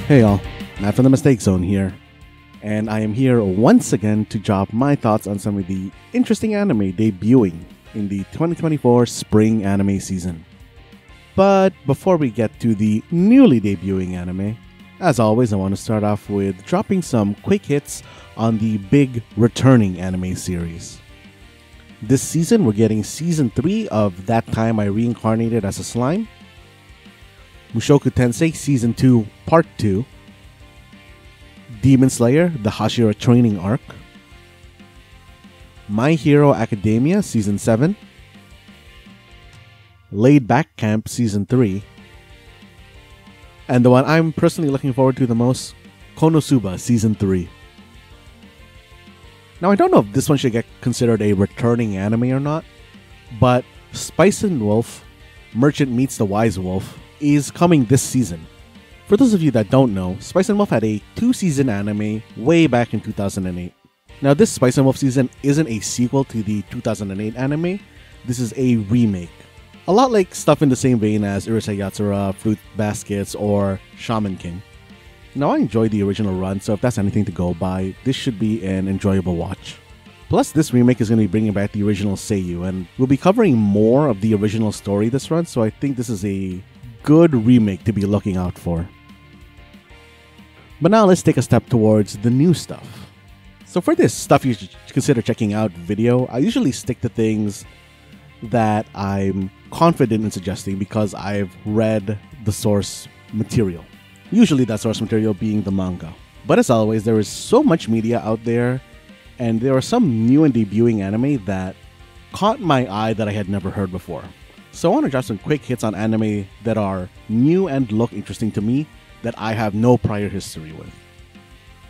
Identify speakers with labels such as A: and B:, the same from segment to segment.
A: Hey y'all, Matt from the Mistake Zone here, and I am here once again to drop my thoughts on some of the interesting anime debuting in the 2024 spring anime season. But before we get to the newly debuting anime, as always I want to start off with dropping some quick hits on the big returning anime series. This season we're getting Season 3 of That Time I Reincarnated as a Slime, Mushoku Tensei Season 2 Part 2, Demon Slayer The Hashira Training Arc, My Hero Academia Season 7, Laid Back Camp Season 3, and the one I'm personally looking forward to the most, Konosuba Season 3. Now I don't know if this one should get considered a returning anime or not, but Spice and Wolf, Merchant Meets the Wise Wolf, is coming this season. For those of you that don't know, Spice and Wolf had a 2-season anime way back in 2008. Now this Spice and Wolf season isn't a sequel to the 2008 anime, this is a remake. A lot like stuff in the same vein as Urusei Yatsura, Fruit Baskets, or Shaman King. Now I enjoyed the original run, so if that's anything to go by, this should be an enjoyable watch. Plus, this remake is going to be bringing back the original Seiyu, and we'll be covering more of the original story this run, so I think this is a good remake to be looking out for. But now let's take a step towards the new stuff. So for this stuff you should consider checking out video, I usually stick to things that I'm confident in suggesting because I've read the source material. Usually that source material being the manga. But as always, there is so much media out there, and there are some new and debuting anime that caught my eye that I had never heard before. So I want to drop some quick hits on anime that are new and look interesting to me that I have no prior history with.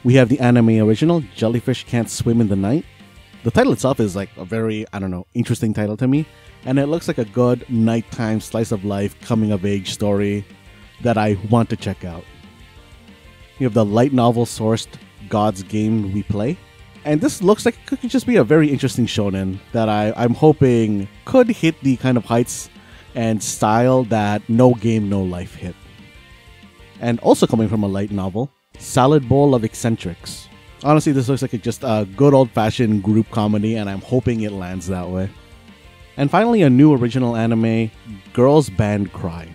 A: We have the anime original, Jellyfish Can't Swim in the Night. The title itself is like a very, interesting title to me, and it looks like a good nighttime slice of life coming of age story that I want to check out. You have the light novel sourced God's Game We Play. And this looks like it could just be a very interesting shonen that I'm hoping could hit the kind of heights and style that No Game No Life hit. And also coming from a light novel, Salad Bowl of Eccentrics. Honestly, this looks like just a good old-fashioned group comedy, and I'm hoping it lands that way. And finally, a new original anime, Girls Band Cry.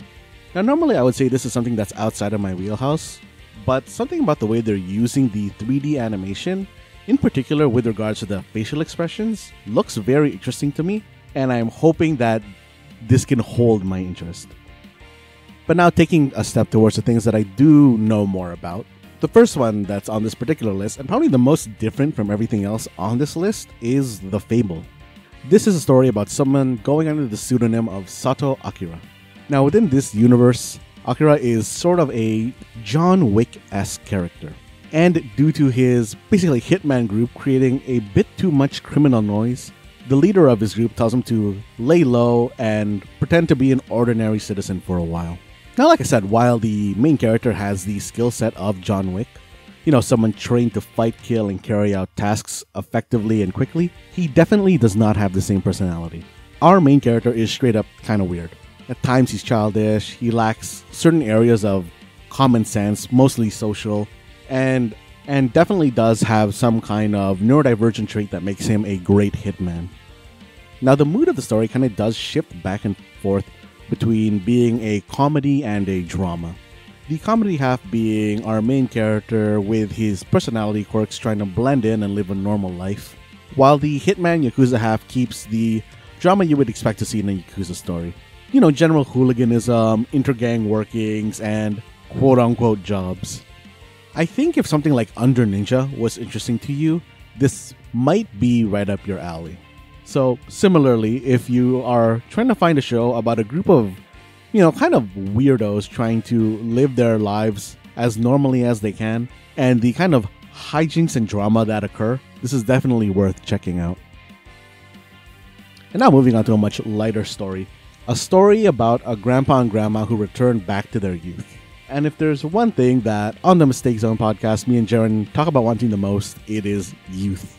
A: Now normally I would say this is something that's outside of my wheelhouse, but something about the way they're using the 3D animation, in particular with regards to the facial expressions, looks very interesting to me, and I'm hoping that this can hold my interest. But now taking a step towards the things that I do know more about. The first one that's on this particular list, and probably the most different from everything else on this list, is The Fable. This is a story about someone going under the pseudonym of Sato Akira. Now within this universe, Akira is sort of a John Wick-esque character. And due to his basically hitman group creating a bit too much criminal noise, the leader of his group tells him to lay low and pretend to be an ordinary citizen for a while. Now, like I said, while the main character has the skill set of John Wick, someone trained to fight, kill, and carry out tasks effectively and quickly, he definitely does not have the same personality. Our main character is straight up kind of weird. At times he's childish, he lacks certain areas of common sense, mostly social, and definitely does have some kind of neurodivergent trait that makes him a great hitman. Now the mood of the story kind of does shift back and forth between being a comedy and a drama. The comedy half being our main character with his personality quirks trying to blend in and live a normal life, while the hitman Yakuza half keeps the drama you would expect to see in a Yakuza story. General hooliganism, inter-gang workings, and quote-unquote jobs. I think if something like Under Ninja was interesting to you, this might be right up your alley. So, similarly, if you are trying to find a show about a group of, kind of weirdos trying to live their lives as normally as they can, and the kind of hijinks and drama that occur, this is definitely worth checking out. And now moving on to a much lighter story. A story about a grandpa and grandma who return back to their youth. And if there's one thing that on the Mistake Zone podcast, me and Jaren talk about wanting the most, it is youth.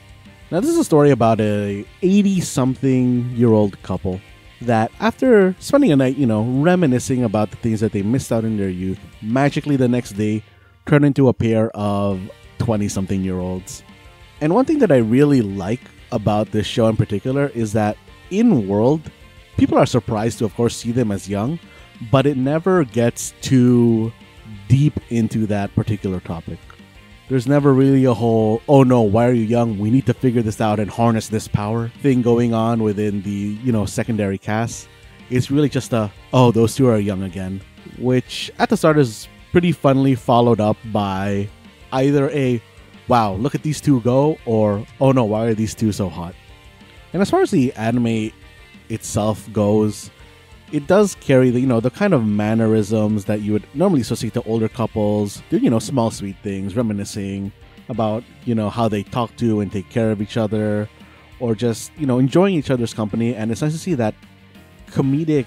A: Now this is a story about a 80-something-year-old couple that after spending a night, reminiscing about the things that they missed out in their youth, magically the next day turn into a pair of 20-something-year-olds. And one thing that I really like about this show in particular is that in world, people are surprised to, of course, see them as young, but it never gets too deep into that particular topic. There's never really a whole, oh no, why are you young? We need to figure this out and harness this power thing going on within the, secondary cast. It's really just a, oh, those two are young again, which at the start is pretty funnily followed up by either a, wow, look at these two go, or, oh no, why are these two so hot? And as far as the anime itself goes, it does carry the kind of mannerisms that you would normally associate to older couples. Do small sweet things, reminiscing about how they talk to and take care of each other, or just enjoying each other's company. And it's nice to see that comedic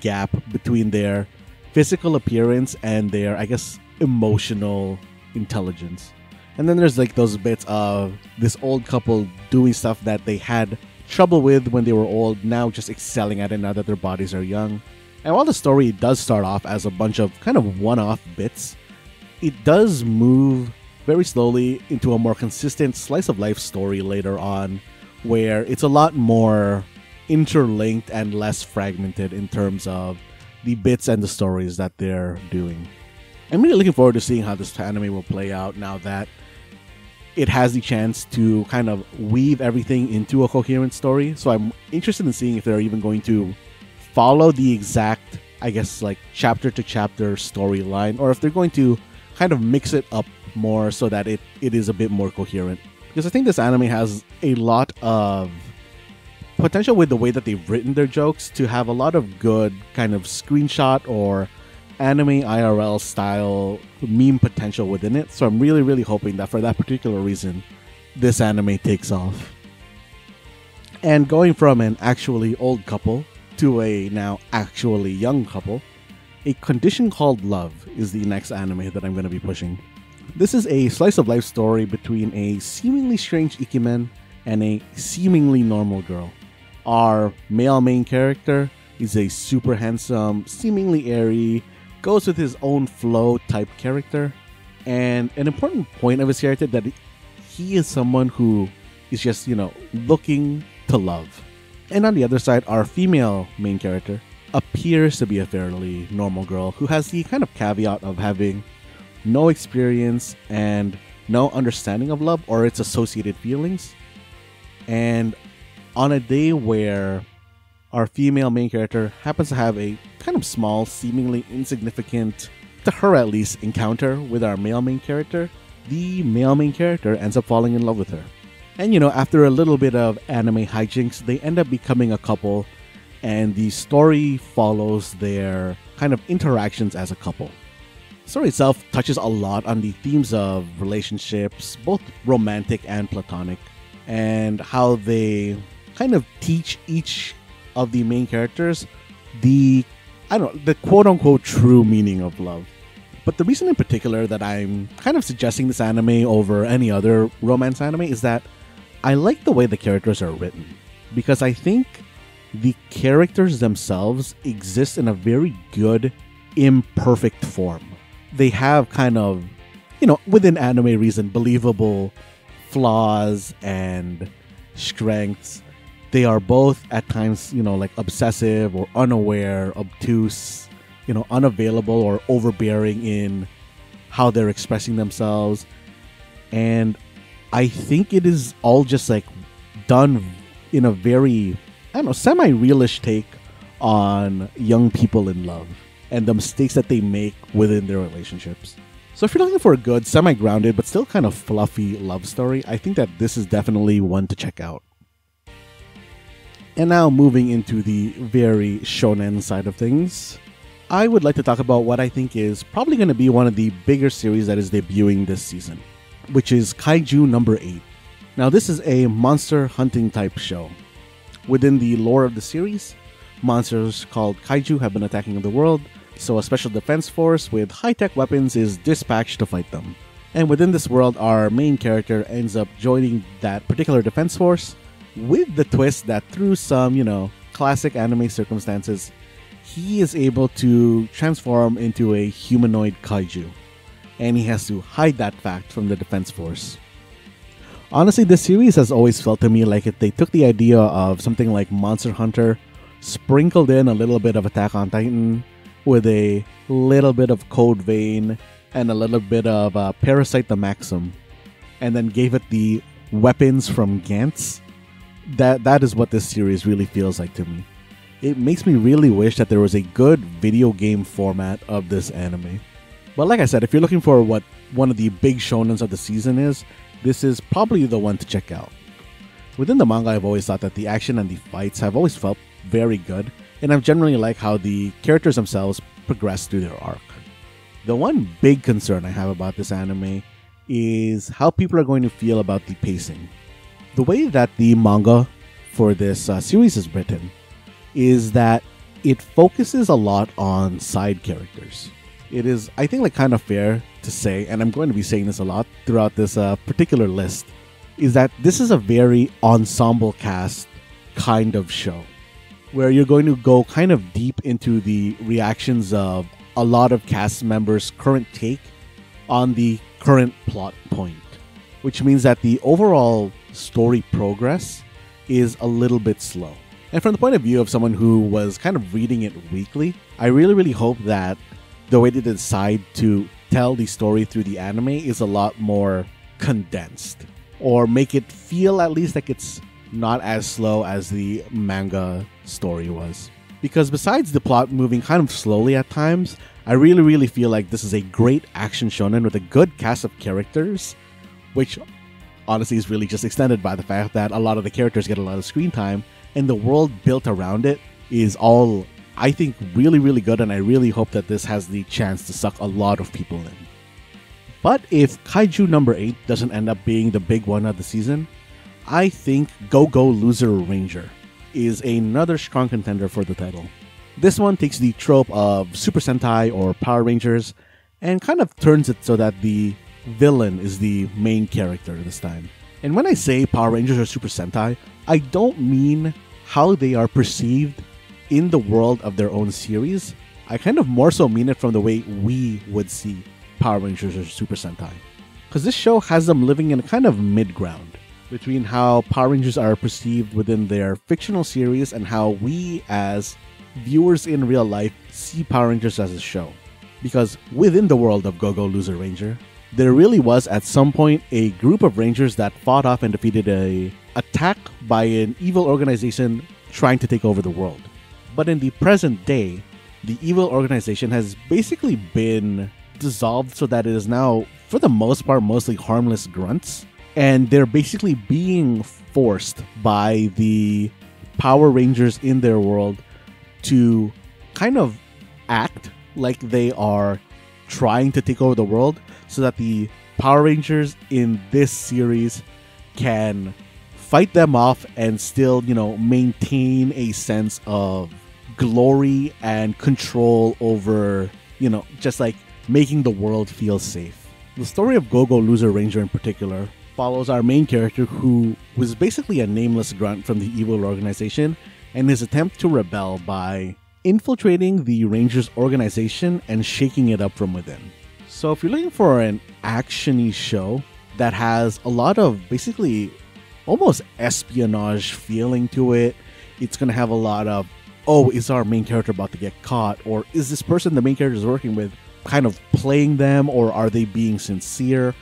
A: gap between their physical appearance and their, I guess, emotional intelligence. And then there's like those bits of this old couple doing stuff that they had trouble with when they were old, now just excelling at it now that their bodies are young. And while the story does start off as a bunch of kind of one-off bits, it does move very slowly into a more consistent slice of life story later on, where it's a lot more interlinked and less fragmented in terms of the bits and the stories that they're doing. I'm really looking forward to seeing how this anime will play out now that it has the chance to kind of weave everything into a coherent story. So I'm interested in seeing if they're even going to follow the exact, I guess, like chapter to chapter storyline, or if they're going to kind of mix it up more so that it is a bit more coherent. Because I think this anime has a lot of potential with the way that they've written their jokes to have a lot of good kind of screenshot or anime IRL style meme potential within it. So I'm really, really hoping that for that particular reason, this anime takes off. And going from an actually old couple to a now actually young couple, A Condition Called Love is the next anime that I'm going to be pushing. This is a slice of life story between a seemingly strange Ikemen and a seemingly normal girl. Our male main character is a super handsome, seemingly airy, goes with his own flow type character, and an important point of his character that he is someone who is just, looking to love. And on the other side, our female main character appears to be a fairly normal girl who has the kind of caveat of having no experience and no understanding of love or its associated feelings. And on a day where our female main character happens to have a kind of small, seemingly insignificant, to her at least, encounter with our male main character, the male main character ends up falling in love with her. And after a little bit of anime hijinks, they end up becoming a couple, and the story follows their kind of interactions as a couple. The story itself touches a lot on the themes of relationships, both romantic and platonic, and how they kind of teach each of the main characters the quote-unquote true meaning of love. But the reason in particular that I'm kind of suggesting this anime over any other romance anime is that I like the way the characters are written, because I think the characters themselves exist in a very good, imperfect form. They have kind of, within anime reason, believable flaws and strengths. They are both at times, like obsessive or unaware, obtuse, unavailable or overbearing in how they're expressing themselves. And I think it is all just like done in a very, semi-realish take on young people in love and the mistakes that they make within their relationships. So if you're looking for a good, semi-grounded, but still kind of fluffy love story, I think that this is definitely one to check out. And now moving into the very shonen side of things, I would like to talk about what I think is probably going to be one of the bigger series that is debuting this season, which is Kaiju number 8. Now this is a monster hunting type show. Within the lore of the series, monsters called Kaiju have been attacking the world, so a special defense force with high-tech weapons is dispatched to fight them. And within this world, our main character ends up joining that particular defense force, with the twist that through some, classic anime circumstances, he is able to transform into a humanoid kaiju. and he has to hide that fact from the defense force. Honestly, this series has always felt to me like if they took the idea of something like Monster Hunter, sprinkled in a little bit of Attack on Titan, with a little bit of Code Vein, and a little bit of Parasite the Maxim, and then gave it the weapons from Gantz. That is what this series really feels like to me. It makes me really wish that there was a good video game format of this anime. But like I said, if you're looking for what one of the big shonens of the season is, this is probably the one to check out. Within the manga, I've always thought that the action and the fights have always felt very good, and I've generally liked how the characters themselves progress through their arc. The one big concern I have about this anime is how people are going to feel about the pacing. The way that the manga for this series is written is that it focuses a lot on side characters. It is, I think, like kind of fair to say, and I'm going to be saying this a lot throughout this particular list, is that this is a very ensemble cast kind of show, where you're going to go kind of deep into the reactions of a lot of cast members' current take on the current plot point, which means that the overall story progress is a little bit slow. And from the point of view of someone who was kind of reading it weekly, I really hope that the way they decide to tell the story through the anime is a lot more condensed, or make it feel at least like it's not as slow as the manga story was. Because besides the plot moving kind of slowly at times, I really feel like this is a great action shonen with a good cast of characters, which honestly is really just extended by the fact that a lot of the characters get a lot of screen time, and the world built around it is all, I think, really good, and I really hope that this has the chance to suck a lot of people in. But if Kaiju number 8 doesn't end up being the big one of the season, I think Go-Go Loser Ranger is another strong contender for the title. This one takes the trope of Super Sentai or Power Rangers and kind of turns it so that the villain is the main character this time. And when I say Power Rangers or Super Sentai, I don't mean how they are perceived in the world of their own series. I kind of more so mean it from the way we would see Power Rangers or Super Sentai. Because this show has them living in a kind of mid-ground between how Power Rangers are perceived within their fictional series and how we as viewers in real life see Power Rangers as a show. Because within the world of Go-Go Loser Ranger, there really was at some point a group of Rangers that fought off and defeated an attack by an evil organization trying to take over the world. But in the present day, the evil organization has basically been dissolved so that it is now, for the most part, mostly harmless grunts. And they're basically being forced by the Power Rangers in their world to kind of act like they are trying to take over the world so that the Power Rangers in this series can fight them off and still, maintain a sense of glory and control over, just like making the world feel safe. The story of Go-Go Loser Ranger in particular follows our main character, who was basically a nameless grunt from the evil organization, and his attempt to rebel by infiltrating the Rangers organization and shaking it up from within. So if you're looking for an action-y show that has a lot of basically almost espionage feeling to it, it's going to have a lot of, oh, is our main character about to get caught? Or is this person the main character is working with kind of playing them, or are they being sincere?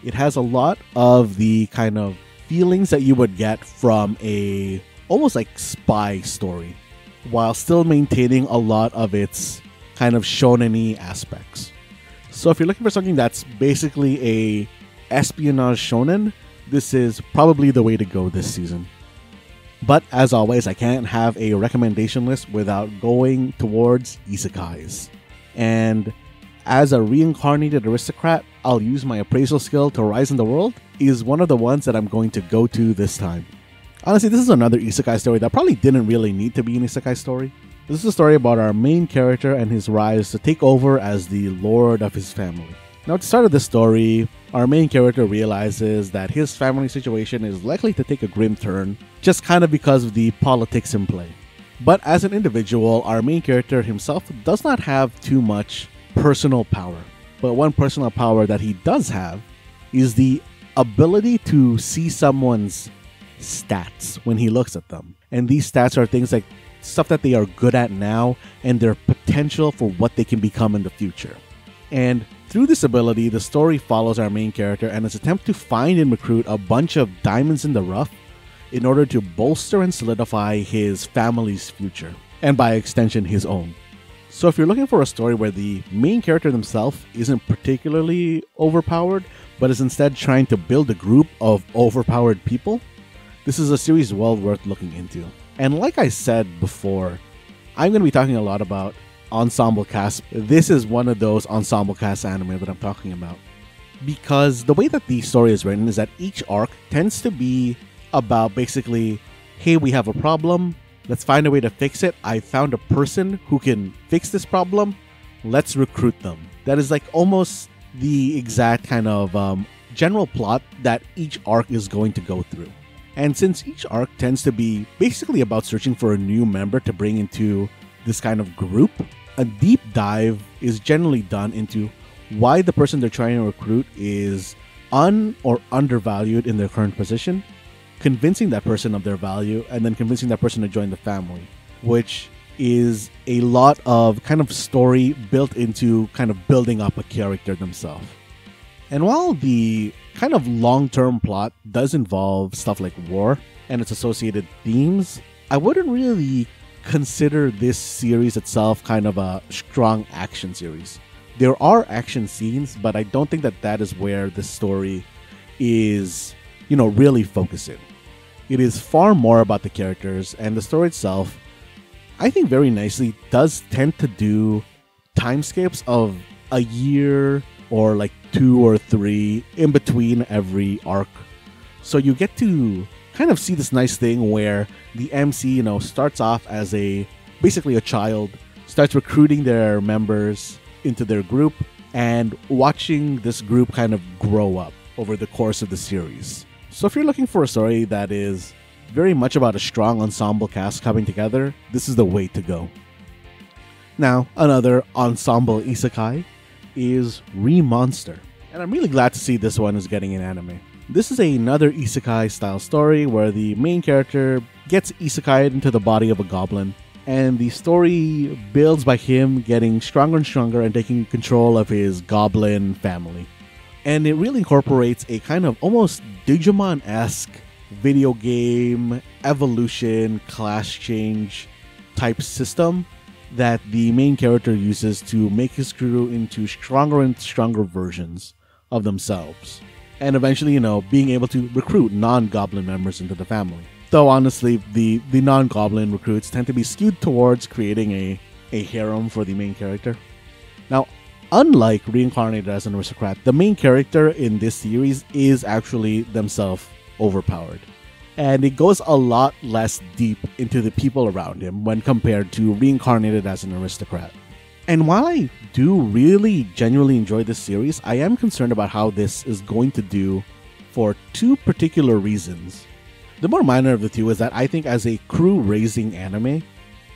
A: It has a lot of the kind of feelings that you would get from a almost like spy story, while still maintaining a lot of its kind of shonen-y aspects. So if you're looking for something that's basically a espionage shonen, this is probably the way to go this season. But as always, I can't have a recommendation list without going towards isekais. And as a reincarnated aristocrat, I'll use my appraisal skill to rise in the world is one of the ones that I'm going to go to this time. Honestly, this is another isekai story that probably didn't really need to be an isekai story. This is a story about our main character and his rise to take over as the lord of his family. Now, at the start of the story, our main character realizes that his family situation is likely to take a grim turn, just kind of because of the politics in play. But as an individual, our main character himself does not have too much personal power. But one personal power that he does have is the ability to see someone's stats when he looks at them. And these stats are things like stuff that they are good at now and their potential for what they can become in the future. And through this ability, the story follows our main character and his attempt to find and recruit a bunch of diamonds in the rough in order to bolster and solidify his family's future, and by extension, his own. So if you're looking for a story where the main character himself isn't particularly overpowered, but is instead trying to build a group of overpowered people, this is a series well worth looking into. And like I said before, I'm going to be talking a lot about ensemble cast. This is one of those ensemble cast anime that I'm talking about. Because the way that the story is written is that each arc tends to be about basically, hey, we have a problem, let's find a way to fix it. I found a person who can fix this problem, let's recruit them. That is like almost the exact kind of general plot that each arc is going to go through. And since each arc tends to be basically about searching for a new member to bring into this kind of group, a deep dive is generally done into why the person they're trying to recruit is or undervalued in their current position, convincing that person of their value, and then convincing that person to join the family, which is a lot of kind of story built into kind of building up a character themselves. And while the kind of long-term plot does involve stuff like war and its associated themes, I wouldn't really consider this series itself kind of a strong action series. There are action scenes, but I don't think that that is where the story is, really focusing. It is far more about the characters, and the story itself, I think very nicely, does tend to do timescapes of a year or like 2 or 3 in between every arc. So you get to kind of see this nice thing where the MC, starts off as basically a child, starts recruiting their members into their group, and watching this group kind of grow up over the course of the series. So if you're looking for a story that is very much about a strong ensemble cast coming together, this is the way to go. Now, another ensemble isekai is Re-Monster, and I'm really glad to see this one is getting an anime. This is another isekai style story where the main character gets isekai'd into the body of a goblin, and the story builds by him getting stronger and stronger and taking control of his goblin family. And it really incorporates a kind of almost Digimon-esque video game evolution, class change type system that the main character uses to make his crew into stronger and stronger versions of themselves. And eventually, being able to recruit non-goblin members into the family. Though honestly, the non-goblin recruits tend to be skewed towards creating a harem for the main character. Now, unlike Reincarnated as an Aristocrat, the main character in this series is actually themselves overpowered. And it goes a lot less deep into the people around him when compared to Reincarnated as an Aristocrat. And while I do really genuinely enjoy this series, I am concerned about how this is going to do for 2 particular reasons. The more minor of the 2 is that I think as a crew-raising anime,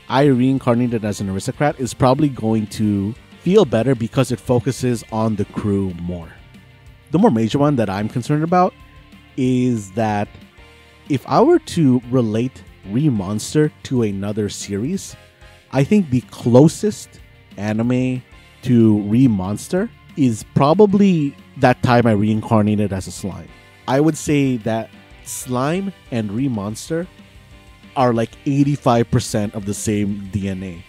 A: I Reincarnated as an Aristocrat is probably going to feel better because it focuses on the crew more. The more major one that I'm concerned about is that if I were to relate Re-Monster to another series, I think the closest anime to Re-Monster is probably that time I Reincarnated as a slime. I would say that Slime and Re-Monster are like 85% of the same DNA.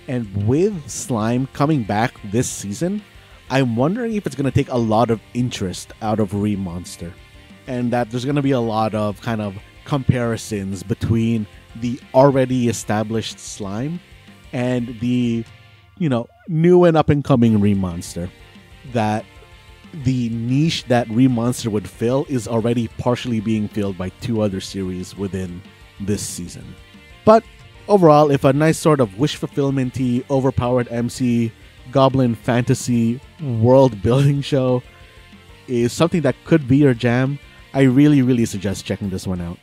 A: And with Slime coming back this season, I'm wondering if it's going to take a lot of interest out of Re-Monster. And that there's going to be a lot of kind of comparisons between the already established Slime and the, new and up-and-coming Re-Monster. That the niche that Re-Monster would fill is already partially being filled by 2 other series within this season. But overall, if a nice sort of wish fulfillment-y, overpowered MC, goblin fantasy world-building show is something that could be your jam, I really, really suggest checking this one out.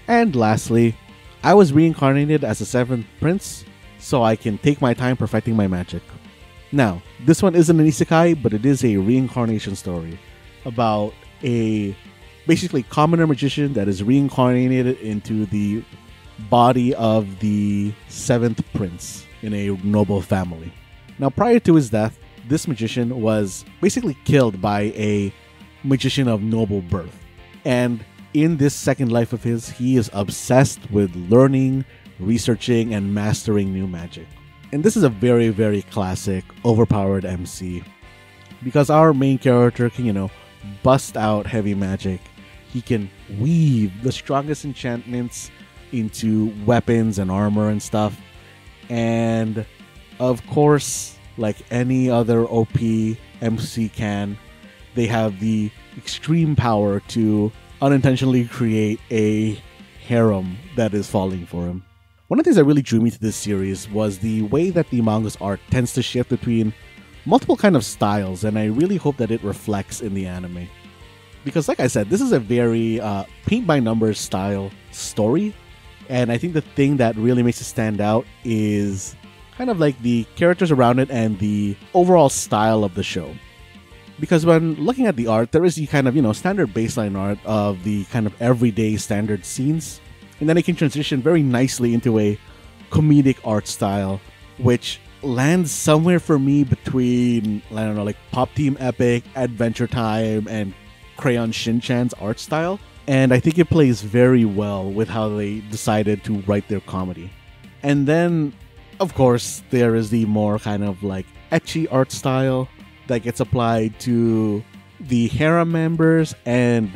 A: And lastly, I was Reincarnated as a 7th prince, so I can take my time perfecting my magic. Now, this one isn't an isekai, but it is a reincarnation story about a basically commoner magician that is reincarnated into the body of the 7th prince in a noble family. Now, prior to his death, this magician was basically killed by a magician of noble birth. And in this second life of his, he is obsessed with learning, researching, and mastering new magic. And this is a very, very classic, overpowered MC. Because our main character can, bust out heavy magic. He can weave the strongest enchantments into weapons and armor and stuff. And of course, like any other OP MC can, they have the extreme power to unintentionally create a harem that is falling for him. One of the things that really drew me to this series was the way that the manga's art tends to shift between multiple kind of styles, and I really hope that it reflects in the anime. Because like I said, this is a very paint by numbers style story, and I think the thing that really makes it stand out is kind of like the characters around it and the overall style of the show. Because when looking at the art, there is the kind of, standard baseline art of the kind of everyday standard scenes. And then it can transition very nicely into a comedic art style, which lands somewhere for me between, I don't know, like Pop Team Epic, Adventure Time, and Crayon Shin-chan's art style. And I think it plays very well with how they decided to write their comedy. And then, of course, there is the more kind of like ecchi art style that gets applied to the harem members, and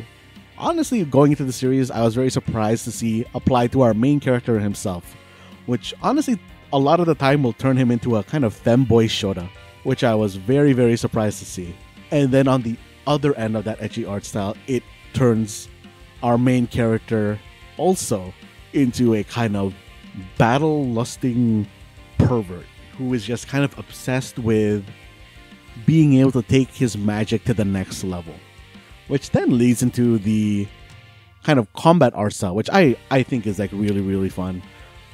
A: honestly, going into the series, I was very surprised to see applied to our main character himself, which honestly, a lot of the time will turn him into a kind of femboy shota, which I was very, very surprised to see. And then on the other end of that ecchi art style, it turns our main character also into a kind of battle-lusting pervert who is just kind of obsessed with being able to take his magic to the next level. Which then leads into the kind of combat art style, which I think is like really, really fun.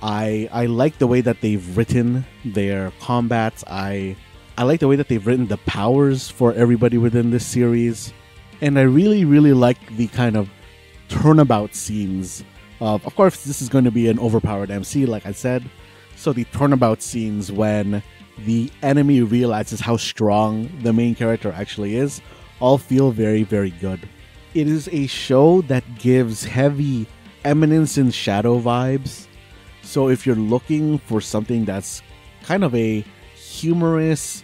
A: I like the way that they've written their combats. I like the way that they've written the powers for everybody within this series. And I really, really like the kind of turnabout scenes of course, this is going to be an overpowered MC, like I said. So the turnabout scenes when the enemy realizes how strong the main character actually is all feel very, very good. It is a show that gives heavy Eminence in Shadow vibes. So if you're looking for something that's kind of a humorous,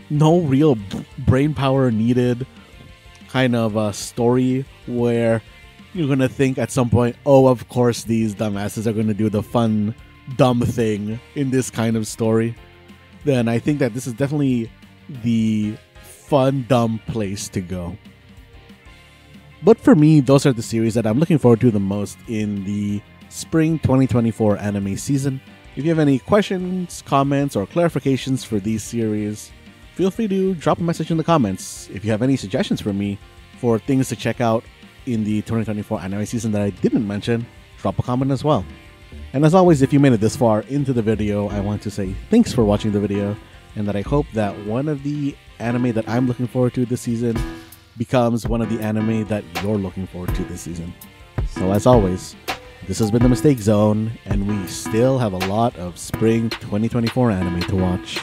A: no real brain power needed kind of a story where you're going to think at some point, oh, of course these dumbasses are going to do the fun, dumb thing in this kind of story, then I think that this is definitely the fun, dumb place to go. But for me, those are the series that I'm looking forward to the most in the spring 2024 anime season. If you have any questions, comments, or clarifications for these series, feel free to drop a message in the comments. If you have any suggestions for me for things to check out in the 2024 anime season that I didn't mention, drop a comment as well. And as always, if you made it this far into the video, I want to say thanks for watching the video, and that I hope that one of the anime that I'm looking forward to this season becomes one of the anime that you're looking forward to this season. So as always, this has been The Mistake Zone, and we still have a lot of spring 2024 anime to watch.